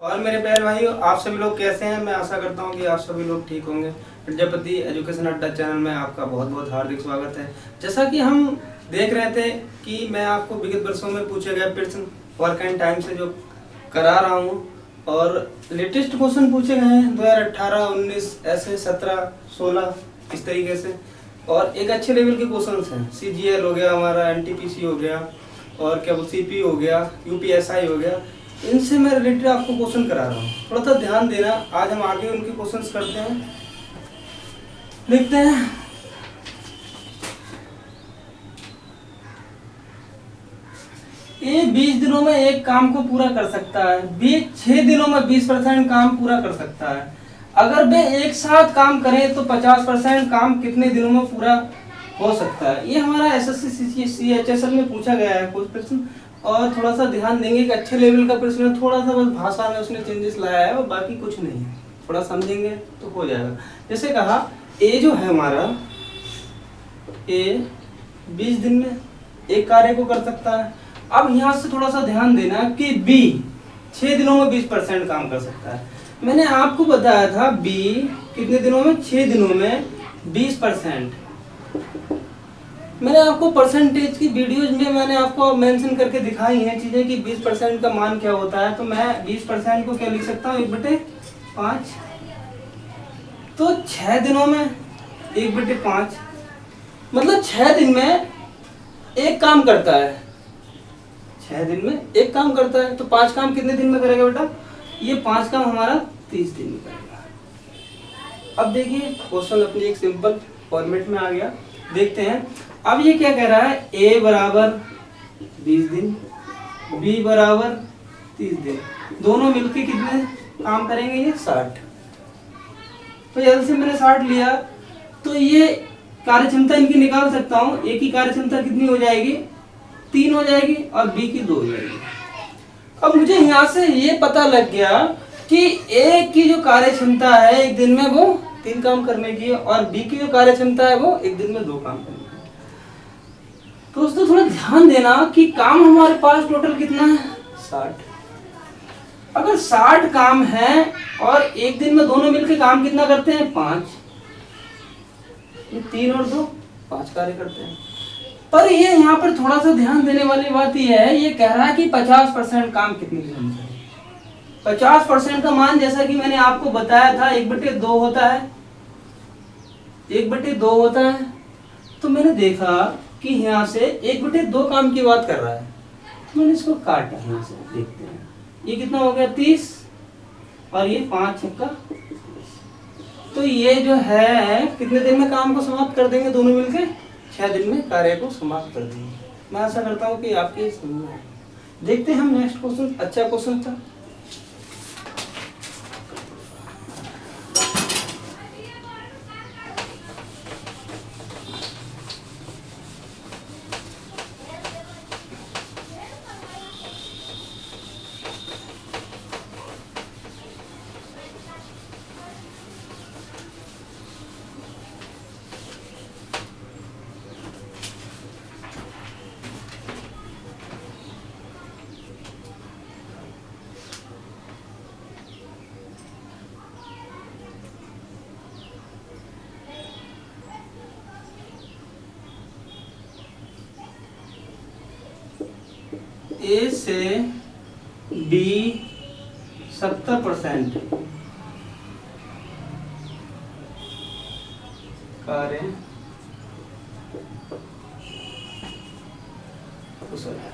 और मेरे प्यारे भाइयों, आप सभी लोग कैसे हैं? मैं आशा करता हूं कि आप सभी लोग ठीक होंगे। प्रजापति एजुकेशन अड्डा चैनल में आपका बहुत बहुत हार्दिक स्वागत है। जैसा कि हम देख रहे थे कि मैं आपको विगत वर्षों में पूछे गए प्रश्न वर्क एंड टाइम से जो करा रहा हूं, और लेटेस्ट क्वेश्चन पूछे गए हैं 2018, 19, ऐसे 17, 16 इस तरीके से। और एक अच्छे लेवल के क्वेश्चन हैं। CGL हो गया, हमारा NTPC हो गया, और क्या बोलते CP हो गया, UPSI हो गया। इनसे मैं रिलेटेड आपको क्वेश्चन करा रहा हूँ, थोड़ा सा ध्यान देना। आज हम आगे उनके क्वेश्चंस करते हैं, देखते हैं। ये 20 दिनों में एक काम को पूरा कर सकता है, 6 दिनों में 20% काम पूरा कर सकता है। अगर वे एक साथ काम करें तो 50% काम कितने दिनों में पूरा हो सकता है? ये हमारा SSC CHSL में पूछा गया है कुछ प्रश्न, और थोड़ा सा ध्यान देंगे कि अच्छे लेवल का प्रश्न है। थोड़ा सा बस भाषा में उसने चेंजेस लाया है, और बाकी कुछ नहीं है। थोड़ा समझेंगे तो हो जाएगा। जैसे कहा, ए जो है हमारा, ए 20 दिन में एक कार्य को कर सकता है। अब यहाँ से थोड़ा सा ध्यान देना कि बी 6 दिनों में 20% काम कर सकता है। मैंने आपको बताया था बी कितने दिनों में? 6 दिनों में 20%। मैंने आपको परसेंटेज की वीडियोज में मैंने आपको मेंशन करके दिखाई हैं चीजें कि 20% का मान क्या होता है। तो मैं 20% को क्या लिख सकता हूँ? 1/5। तो 6 दिनों में 1/5, मतलब 6 दिन में एक काम करता है। 6 दिन में एक काम करता है, तो 5 काम कितने दिन में करेगा बेटा? ये 5 काम हमारा 30 दिन में करेगा। अब देखिए, क्वेश्चन अपनी एक सिंपल फॉर्मेट में आ गया। देखते हैं अब ये क्या कह रहा है। A बराबर 20 दिन, B बराबर 30 दिन, दोनों मिलके कितने काम करेंगे? ये 60। तो जल्द से मैंने 60 लिया, तो ये कार्य क्षमता इनकी निकाल सकता हूँ। A की कार्य क्षमता कितनी हो जाएगी? 3 हो जाएगी, और B की 2 हो जाएगी। अब मुझे यहाँ से ये पता लग गया कि A की जो कार्य क्षमता है एक दिन में वो 3 काम करने की है, और B की जो कार्य क्षमता है वो एक दिन में 2 काम करने की है। तो दोस्तों थोड़ा ध्यान देना कि काम हमारे पास टोटल कितना है? 60। अगर 60 काम है और एक दिन में दोनों मिलकर काम कितना करते हैं? 5। 3 और 2 5 कार्य करते हैं। पर ये यहाँ पर थोड़ा सा ध्यान देने वाली बात ये है, ये कह रहा है कि 50% काम कितने दिन में करें। 50% का मान जैसा कि मैंने आपको बताया था 1/2 होता है, 1/2 होता है। तो मैंने देखा कि यहाँ से 1/2 काम की बात कर रहा है, तो मैंने इसको काटा। यहाँ से देखते हैं ये कितना हो गया? 30, और ये 5 छक्का। तो ये जो है कितने दिन में काम को समाप्त कर देंगे? दोनों मिलके 6 दिन में कार्य को समाप्त कर देंगे। मैं आशा करता हूँ कि आपके समझ में आए। देखते हैं हम नेक्स्ट क्वेश्चन। अच्छा क्वेश्चन था। A से B 70% कार्य कुशल है।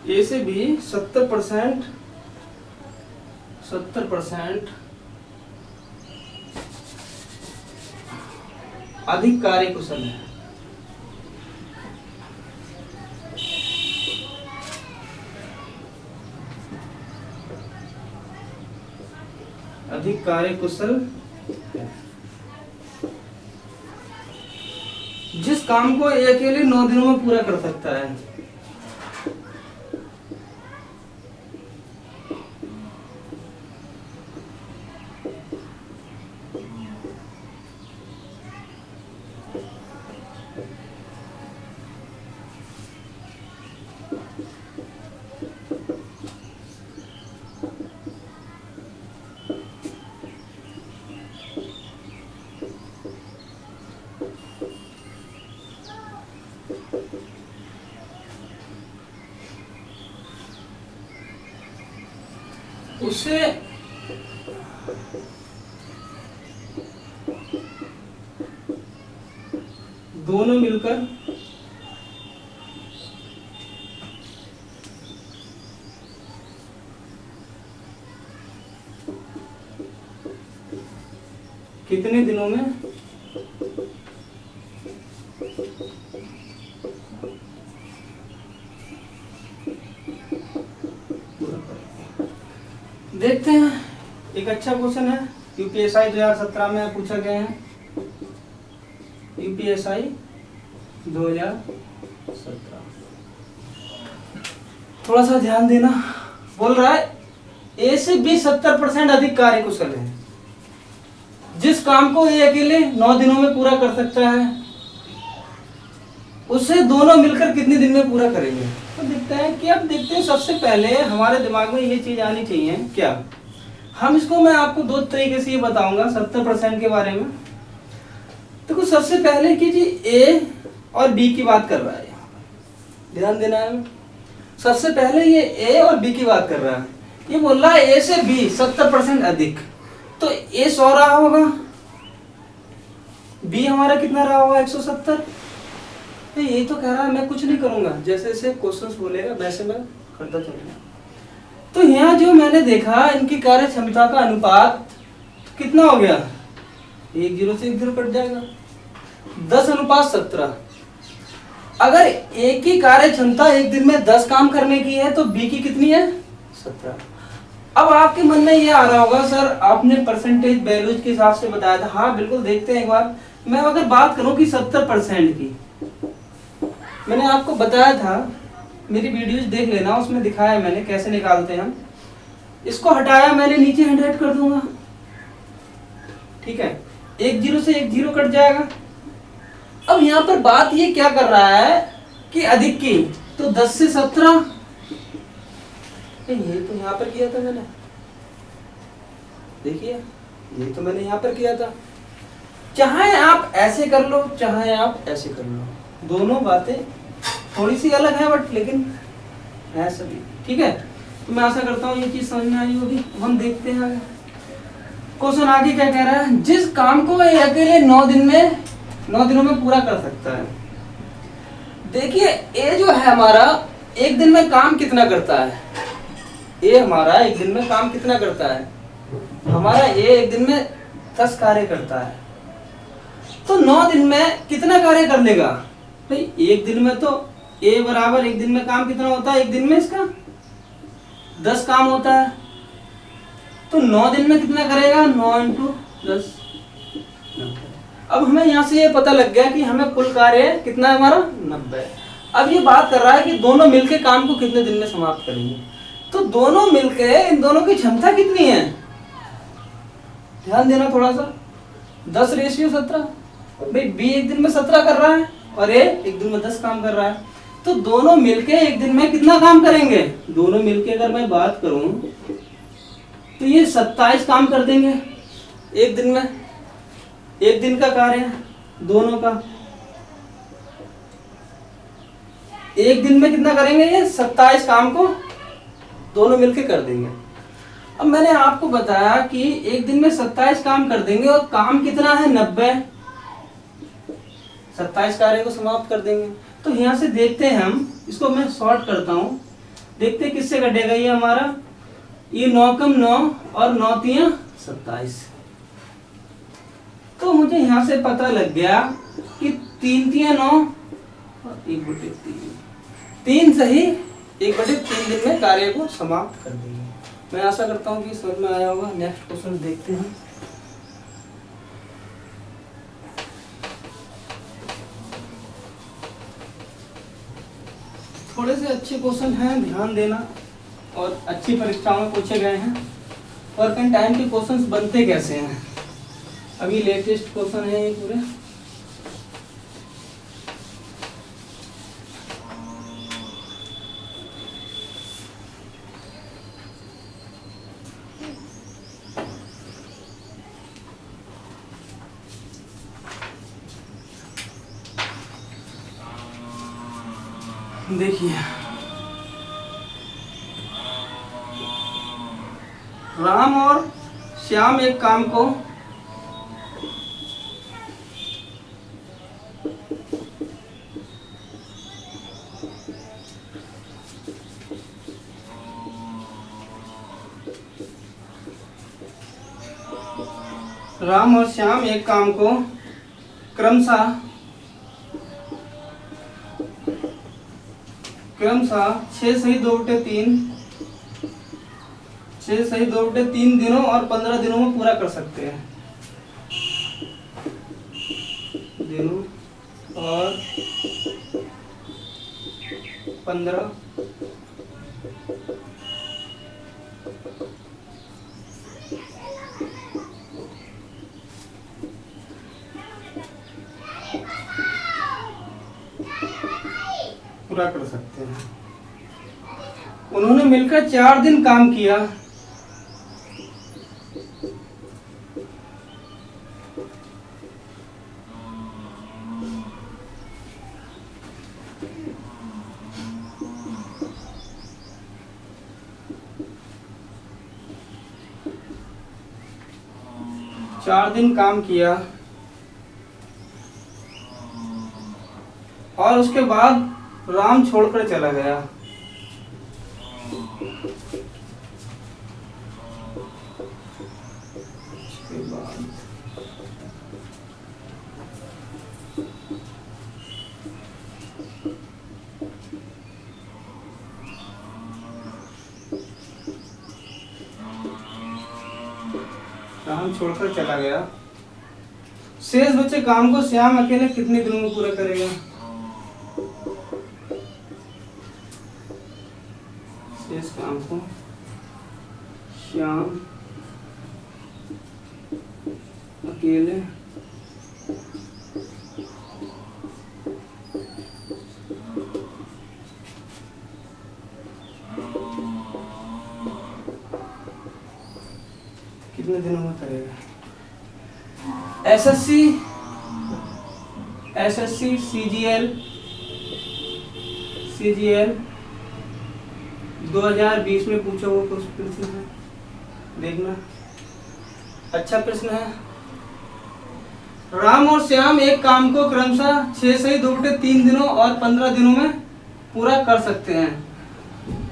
A से B 70% अधिक कार्य कुशल है। अधिक कार्य कुशल है। जिस काम को ये अकेले 9 दिनों में पूरा कर सकता है। उसे दोनों मिलकर कितने दिनों में देखते हैं। एक अच्छा क्वेश्चन है, यूपीएसआई 2017 में पूछा गया है। यूपीएसआई 2017, थोड़ा सा ध्यान देना। बोल रहा है ए से बी 70% अधिक कार्य कुशल है। जिस काम को ए अकेले 9 दिनों में पूरा कर सकता है, उसे दोनों मिलकर कितने दिन में पूरा करेंगे। तो देखते हैं कि अब देखते हैं, सबसे पहले हमारे दिमाग में ये चीज आनी चाहिए क्या। हम इसको मैं आपको दो तरीके से ये बताऊंगा 70% के बारे में। देखो सबसे पहले कि जी ए और बी की बात कर रहा है, ध्यान देना है। सबसे पहले ये ए और बी की बात कर रहा है। ये बोल रहा है ए से बी 70% अधिक, तो ए 100 रहा होगा, बी हमारा कितना रहा होगा 170। ये तो कह रहा है मैं कुछ नहीं करूंगा, जैसे जैसे क्वेश्चंस बोलेगा वैसे मैं करता चलूंगा। तो यहाँ जो मैंने देखा इनकी कार्य क्षमता का अनुपात कितना हो गया, 1 0 से 1 0 कट जाएगा, 10:17। अगर ए की कार्य क्षमता एक दिन में 10 काम करने की है तो बी की कितनी है 17। अब आपके मन में ये आ रहा होगा सर आपने परसेंटेज वैल्यूज के हिसाब से बताया था। हाँ बिल्कुल, देखते हैं एक बार। मैं अगर बात करूं कि 70% की, मैंने आपको बताया था, मेरी वीडियोज देख लेना, उसमें दिखाया मैंने कैसे निकालते हैं हम। इसको हटाया मैंने, नीचे 100 कर दूंगा, ठीक है, 1 0 से 1 0 कट जाएगा। अब यहाँ पर बात ये क्या कर रहा है कि अधिक की, तो 10 से 17, ये तो यहाँ पर किया था मैंने, देखिए ये तो मैंने यहाँ पर किया था। चाहे आप ऐसे कर लो चाहे आप ऐसे कर लो, दोनों बातें थोड़ी सी अलग है बट लेकिन है सभी, ठीक है। तो मैं आशा करता हूँ ये चीज समझ में आई होगी। हम देखते हैं आगे क्वेश्चन आगे क्या कह रहा है। जिस काम को ये अकेले 9 दिनों में पूरा कर सकता है। देखिए ए जो है हमारा एक दिन में काम कितना करता है, ए हमारा एक दिन में काम कितना करता है, हमारा ए एक दिन में 10 कार्य करता है। तो 9 दिन में कितना कार्य कर लेगा भाई, एक दिन में तो ए बराबर एक दिन में काम कितना होता है, एक दिन में इसका 10 काम होता है। तो 9 दिन में कितना करेगा, 9 × 10। अब हमें यहाँ से ये पता लग गया कि हमें कुल कार्य कितना है हमारा 90। अब ये बात कर रहा है कि दोनों मिलके काम को कितने दिन में समाप्त करेंगे। तो दोनों मिलके इन दोनों की क्षमता कितनी है, ध्यान देना थोड़ा सा, 10:17। भाई बी एक दिन में 17 कर रहा है और ए एक दिन में 10 काम कर रहा है। तो दोनों मिलके एक दिन में कितना काम करेंगे, दोनों मिलके अगर मैं बात करूं तो ये 27 काम कर देंगे एक दिन में। एक दिन का कार्य है दोनों का, एक दिन में कितना करेंगे, ये 27 काम को दोनों मिलके कर देंगे। अब मैंने आपको बताया कि एक दिन में 27 काम कर देंगे और काम कितना है 90, 27 कार्य को समाप्त कर देंगे। तो यहाँ से देखते हैं हम, इसको मैं शॉर्ट करता हूँ, देखते हैं किससे कटेगा ये हमारा, ये 9 × 9 और 9 × 3 = 27। तो मुझे यहाँ से पता लग गया कि 3 × 3 = 9 और 1/3, 3 सही 1/3 दिन में कार्य को समाप्त कर देंगे। मैं आशा करता हूँ कि समझ में आया होगा। नेक्स्ट क्वेश्चन देखते हैं। थोड़े से अच्छे क्वेश्चन हैं, ध्यान देना, और अच्छी परीक्षाओं में पूछे गए हैं। वर्क एंड टाइम के क्वेश्चंस बनते कैसे हैं, अभी लेटेस्ट क्वेश्चन है ये पूरे। देखिए राम और श्याम एक काम को राम और श्याम एक काम को क्रमशः 6 सही 2 बटे 3 6 सही 2 बटे 3 दिनों और 15 दिनों में पूरा कर सकते हैं। दिनों और 15 पूरा कर सकते हैं। उन्होंने मिलकर 4 दिन काम किया। चार दिन काम किया और उसके बाद राम छोड़कर चला गया। उसके बाद राम छोड़कर चला गया। शेष बचे काम को श्याम अकेले कितने दिनों में पूरा करेगा? शेष काम को श्याम अकेले कितने दिनों में करेगा? एसएससी सीजीएल 2020 में पूछा हुआ कुछ प्रश्न है, देखना। अच्छा प्रश्न है। राम और श्याम एक काम को क्रमशः 6 सही 2 बटे 3 दिनों और 15 दिनों में पूरा कर सकते हैं।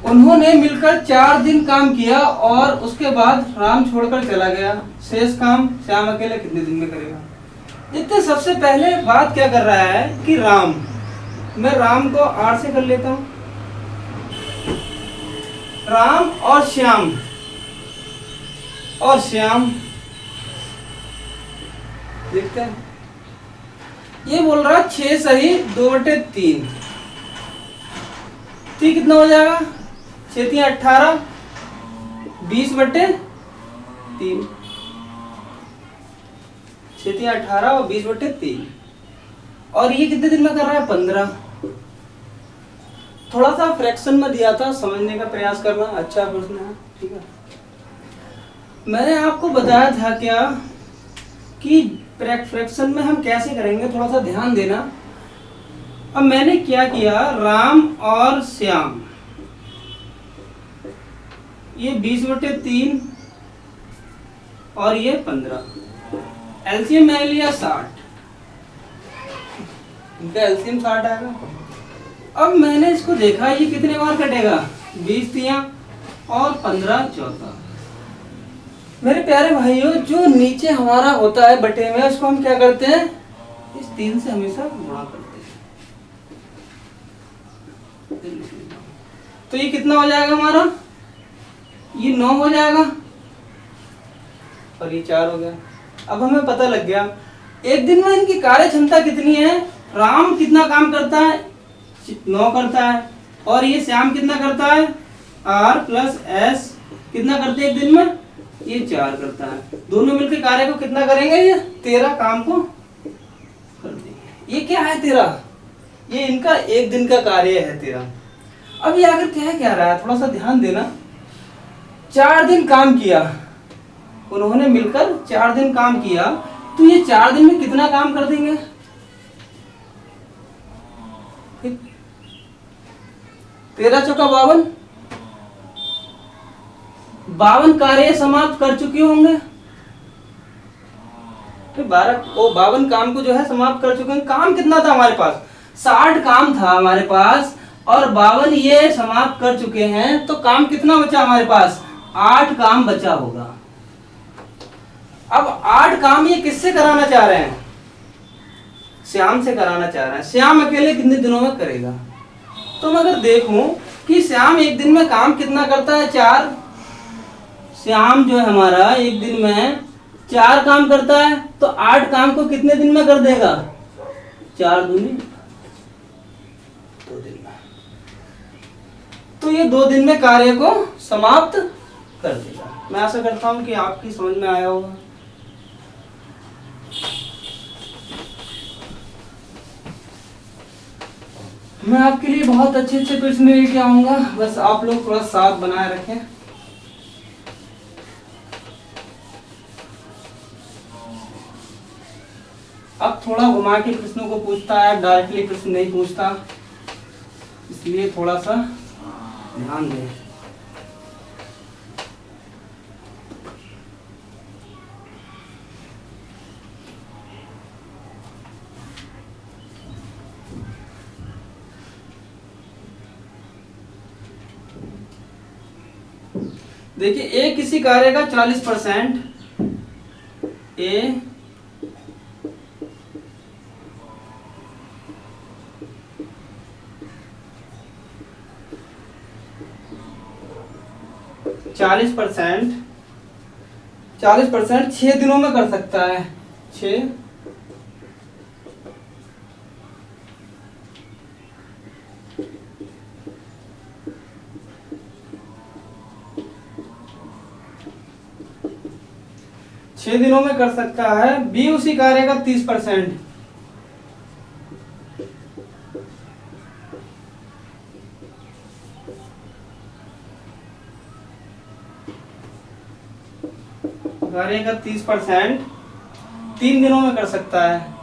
उन्होंने मिलकर 4 दिन काम किया और उसके बाद राम छोड़कर चला गया। शेष काम श्याम अकेले कितने दिन में करेगा? इतने सबसे पहले बात क्या कर रहा है कि राम, मैं राम को R से कर लेता हूं। राम और श्याम देखते हैं। ये बोल रहा 6 सही 2 बटे 3, ठीक कितना हो जाएगा? 6 3 18 20 बटे 3, 6 3 18 और 20 बटे 3। और ये कितने दिन में कर रहा है? 15। थोड़ा सा फ्रैक्शन में दिया था, समझने का प्रयास करना। अच्छा प्रश्न है, ठीक है। मैंने आपको बताया था क्या कि फ्रैक्शन में हम कैसे करेंगे, थोड़ा सा ध्यान देना। अब मैंने क्या किया, राम और श्याम ये 20 बटे 3 और ये 15। एलसीएम मैंने लिया 60, इनका एलसीएम 60 आएगा। अब मैंने इसको देखा ये कितने बार कटेगा? 20 तियां और 15 चौथा। मेरे प्यारे भाइयों, जो नीचे हमारा होता है बटे में, उसको हम क्या करते हैं? इस 3 से हमेशा गुणा करते हैं। तो ये कितना हो जाएगा हमारा? ये 9 हो जाएगा और ये 4 हो गया। अब हमें पता लग गया एक दिन में इनकी कार्य क्षमता कितनी है। राम कितना काम करता है? 9 करता है। और ये श्याम कितना करता है? R प्लस S कितना करते हैं एक दिन में? ये 4 करता है। दोनों मिलकर कार्य को कितना करेंगे? ये 13 काम को कर देंगे। ये क्या है 13? ये इनका एक दिन का कार्य है 13। अब ये आगे क्या रहा है, थोड़ा सा ध्यान देना। 4 दिन काम किया, उन्होंने मिलकर 4 दिन काम किया, तो ये 4 दिन में कितना काम कर देंगे? 13 चौका 52, 52 कार्य समाप्त कर चुके होंगे। तो 52 काम को जो है समाप्त कर चुके हैं। काम कितना था हमारे पास? 60 काम था हमारे पास, और 52 ये समाप्त कर चुके हैं, तो काम कितना बचा हमारे पास? 8 काम बचा होगा। अब 8 काम ये किससे कराना चाह रहे हैं? श्याम से कराना चाह रहे हैं। श्याम अकेले कितने दिनों में करेगा? तो मैं अगर देखूं कि श्याम एक दिन में काम कितना करता है? 4। श्याम जो है हमारा एक दिन में 4 काम करता है, तो 8 काम को कितने दिन में कर देगा? 4 दूनी 2 दिन में। तो ये 2 दिन में कार्य को समाप्त कर देगा। मैं आशा करता हूं कि आपकी समझ में आया होगा। मैं आपके लिए बहुत अच्छे अच्छे प्रश्न लेके आऊंगा, बस आप लोग थोड़ा साथ बनाए रखें। अब थोड़ा घुमा के प्रश्नों को पूछता है, डायरेक्टली प्रश्न नहीं पूछता, इसलिए थोड़ा सा ध्यान दें। देखिए, ए किसी कार्य का 40%, ए 40% 6 दिनों में कर सकता है। 6 दिनों में कर सकता है। बी उसी कार्य का 30%, कार्य का 30% 3 दिनों में कर सकता है।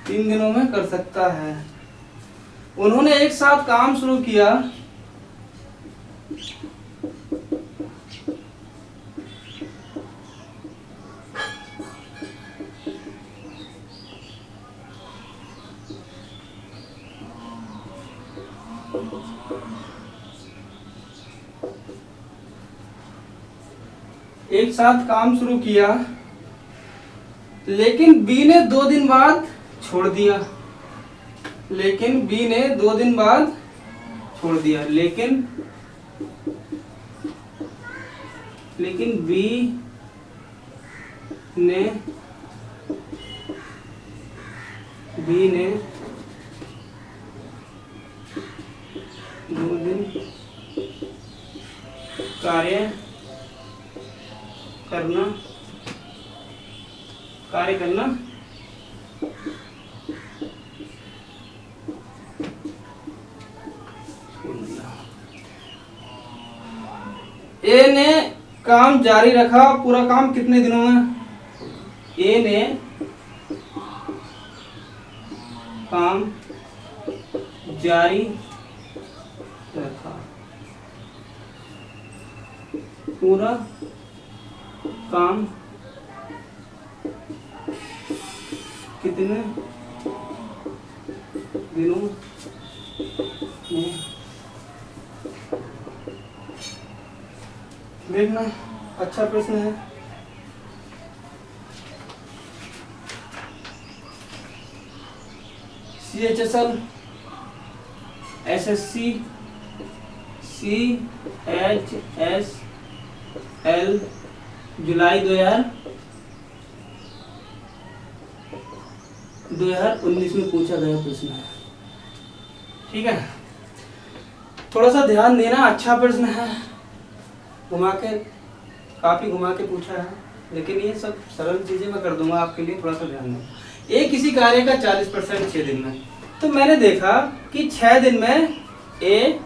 तीन दिनों में कर सकता है। उन्होंने एक साथ काम शुरू किया, लेकिन बी ने 2 दिन बाद छोड़ दिया। लेकिन बी ने 2 दिन बाद छोड़ दिया। लेकिन बी ने 2 दिन कार्य करना ए ने काम जारी रखा। पूरा काम कितने दिनों में? ए ने काम जारी रखा, पूरा काम कितने दिनों में? देखना, अच्छा प्रश्न है। CHSL SSC CHSL जुलाई 2019 में पूछा गया प्रश्न है। ठीक है, थोड़ा सा ध्यान देना, अच्छा प्रश्न है। काफी घुमा के पूछा है, लेकिन ये सब सरल चीजें मैं कर दूंगा आपके लिए, थोड़ा सा ध्यान देना। एक किसी कार्य का 40% 6 दिन में, तो मैंने देखा कि 6 दिन में ए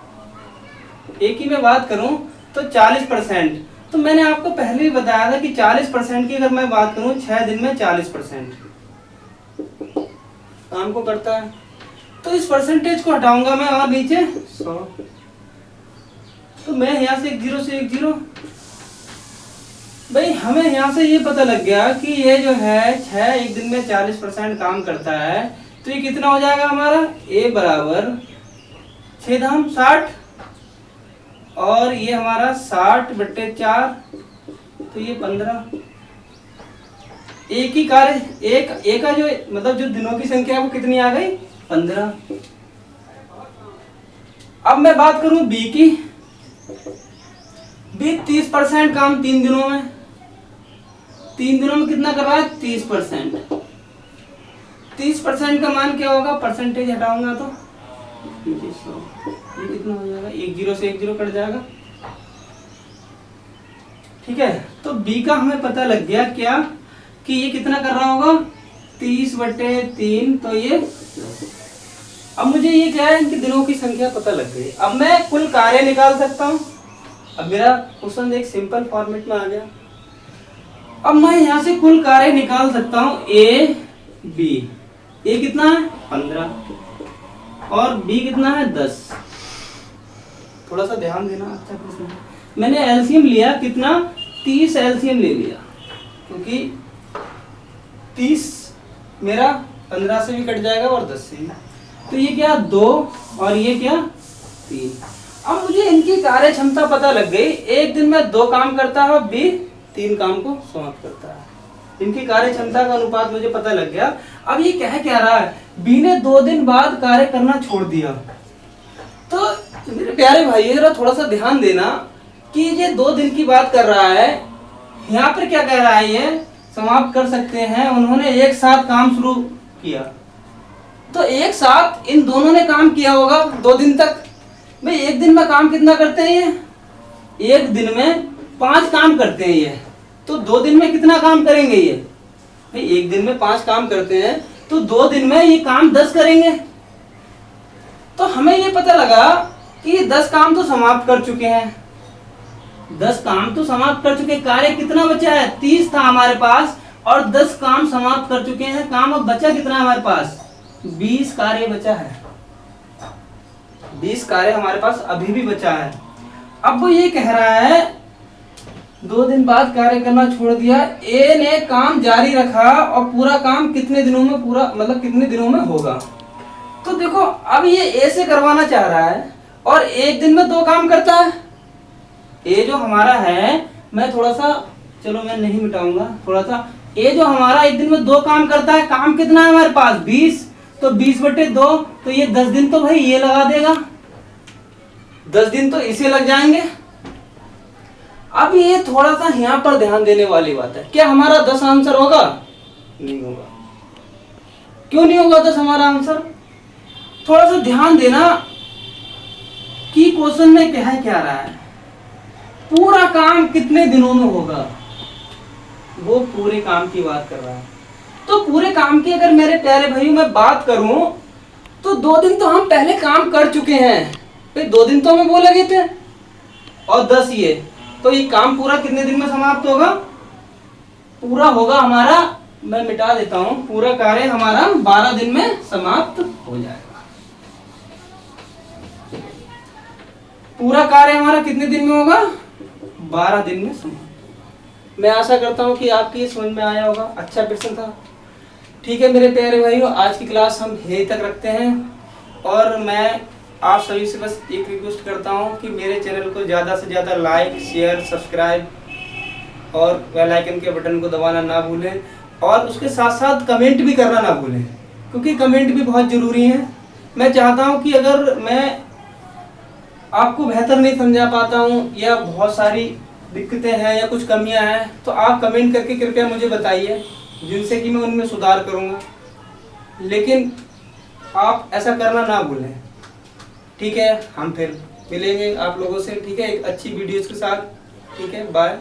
की मैं बात करूं तो 40%, तो मैंने आपको पहले ही बताया था कि 40% की अगर मैं बात करूं 6 दिन में 40%, काम को करता है। तो इस परसेंटेज को हटाऊंगा मैं और नीचे 100, तो मैं यहाँ से 1 0 से 1 0। भाई हमें यहाँ से ये पता लग गया कि ये जो है 6 एक दिन में 40% काम करता है, तो ये कितना हो जाएगा हमारा, A बराबर 6 दाम 60 और ये हमारा 60/4, तो ये 15। एक ही कार्य एक का जो मतलब जो दिनों की संख्या है वो कितनी आ गई, 15। अब मैं बात करूं बी की। बी 30% काम 3 दिनों में, 3 दिनों में कितना कर रहा है, 30%। 30% का मान क्या होगा, परसेंटेज हटाऊंगा तो ये कितना हो जाएगा, 1 0 से 1 0 कट जाएगा। ठीक है, तो बी का हमें पता लग गया क्या कि ये कितना कर रहा होगा, 30/3, तो ये। अब मुझे ये क्या है, इनके दिनों की संख्या पता लग गई। अब मैं कुल कार्य निकाल सकता हूँ। अब मेरा क्वेश्चन एक सिंपल फॉर्मेट में आ गया। अब मैं यहाँ से कुल कार्य निकाल सकता हूँ ए बी। ए कितना है, 15 और बी कितना है, 10। थोड़ा सा ध्यान देना, अच्छा प्रश्न। मैंने एलसीएम लिया कितना, 30 एलसीएम ले लिया, क्योंकि 30 मेरा 15 से भी कट जाएगा और 10 से भी। तो ये क्या 2 और ये क्या 3। अब मुझे इनकी कार्य क्षमता पता लग गई। एक दिन में 2 काम करता है, बी 3 काम को समाप्त करता है। इनकी कार्य क्षमता का अनुपात मुझे पता लग गया। अब ये क्या रहा है, बी ने 2 दिन बाद कार्य करना छोड़ दिया। तो मेरे प्यारे भाई जरा थोड़ा सा ध्यान देना कि ये 2 दिन की बात कर रहा है। यहाँ पर क्या कह रहा है, ये समाप्त कर सकते हैं। उन्होंने एक साथ काम शुरू किया, तो एक साथ इन दोनों ने काम किया होगा 2 दिन तक। भाई एक दिन में काम कितना करते हैं ये, एक दिन में 5 काम करते हैं ये, तो 2 दिन में कितना काम करेंगे ये। भाई एक दिन में 5 काम करते हैं, तो 2 दिन में ये काम 10 करेंगे। तो हमें ये पता लगा कि 10 काम तो समाप्त कर चुके हैं, 10 काम तो समाप्त कर चुके। कार्य कितना बचा है, 30 था हमारे पास और 10 काम समाप्त कर चुके हैं। काम अब बचा कितना हमारे पास, 20 कार्य बचा है। 20 कार्य हमारे पास अभी भी बचा है। अब वो ये कह रहा है 2 दिन बाद कार्य करना छोड़ दिया। ए ने काम जारी रखा और पूरा काम कितने दिनों में पूरा, मतलब कितने दिनों में होगा। तो देखो अब ये ए से करवाना चाह रहा है और एक दिन में 2 काम करता है। ए जो हमारा है, मैं थोड़ा सा, चलो मैं नहीं मिटाऊंगा थोड़ा सा। ए जो हमारा एक दिन में 2 काम करता है, काम कितना है हमारे पास, 20, तो 20/2, तो ये 10 दिन तो भाई ये लगा देगा, 10 दिन तो इसे लग जाएंगे। अब ये थोड़ा सा यहाँ पर ध्यान देने वाली बात है। क्या हमारा 10 आंसर होगा, नहीं होगा। क्यों नहीं होगा 10 हमारा आंसर, थोड़ा सा ध्यान देना कि क्वेश्चन में क्या रहा है, पूरा काम कितने दिनों में होगा, वो पूरे काम की बात कर रहा है। तो पूरे काम की अगर मेरे प्यारे भाइयों मैं बात करूं तो 2 दिन तो हम पहले काम कर चुके हैं। भाई 2 दिन तो हमें वो लगे थे और 10 ये, तो ये काम पूरा कितने दिन में समाप्त होगा, पूरा होगा हमारा, मैं मिटा देता हूं, पूरा कार्य हमारा 12 दिन में समाप्त हो जाएगा। पूरा कार्य हमारा कितने दिन में होगा, 12 दिन में समाप्त। मैं आशा करता हूं कि आपकी ये समझ में आया होगा। अच्छा प्रश्न था। ठीक है मेरे प्यारे भाइयों, आज की क्लास हम यहीं तक रखते हैं और मैं आप सभी से बस एक रिक्वेस्ट करता हूं कि मेरे चैनल को ज़्यादा से ज़्यादा लाइक, शेयर, सब्सक्राइब और बेल आइकन के बटन को दबाना ना भूलें और उसके साथ साथ कमेंट भी करना ना भूलें, क्योंकि कमेंट भी बहुत ज़रूरी है। मैं चाहता हूँ कि अगर मैं आपको बेहतर नहीं समझा पाता हूँ या बहुत सारी दिक्कतें हैं या कुछ कमियां हैं, तो आप कमेंट करके कृपया मुझे बताइए, जिनसे कि मैं उनमें सुधार करूंगा। लेकिन आप ऐसा करना ना भूलें। ठीक है, हम फिर मिलेंगे आप लोगों से, ठीक है, एक अच्छी वीडियोस के साथ। ठीक है, बाय।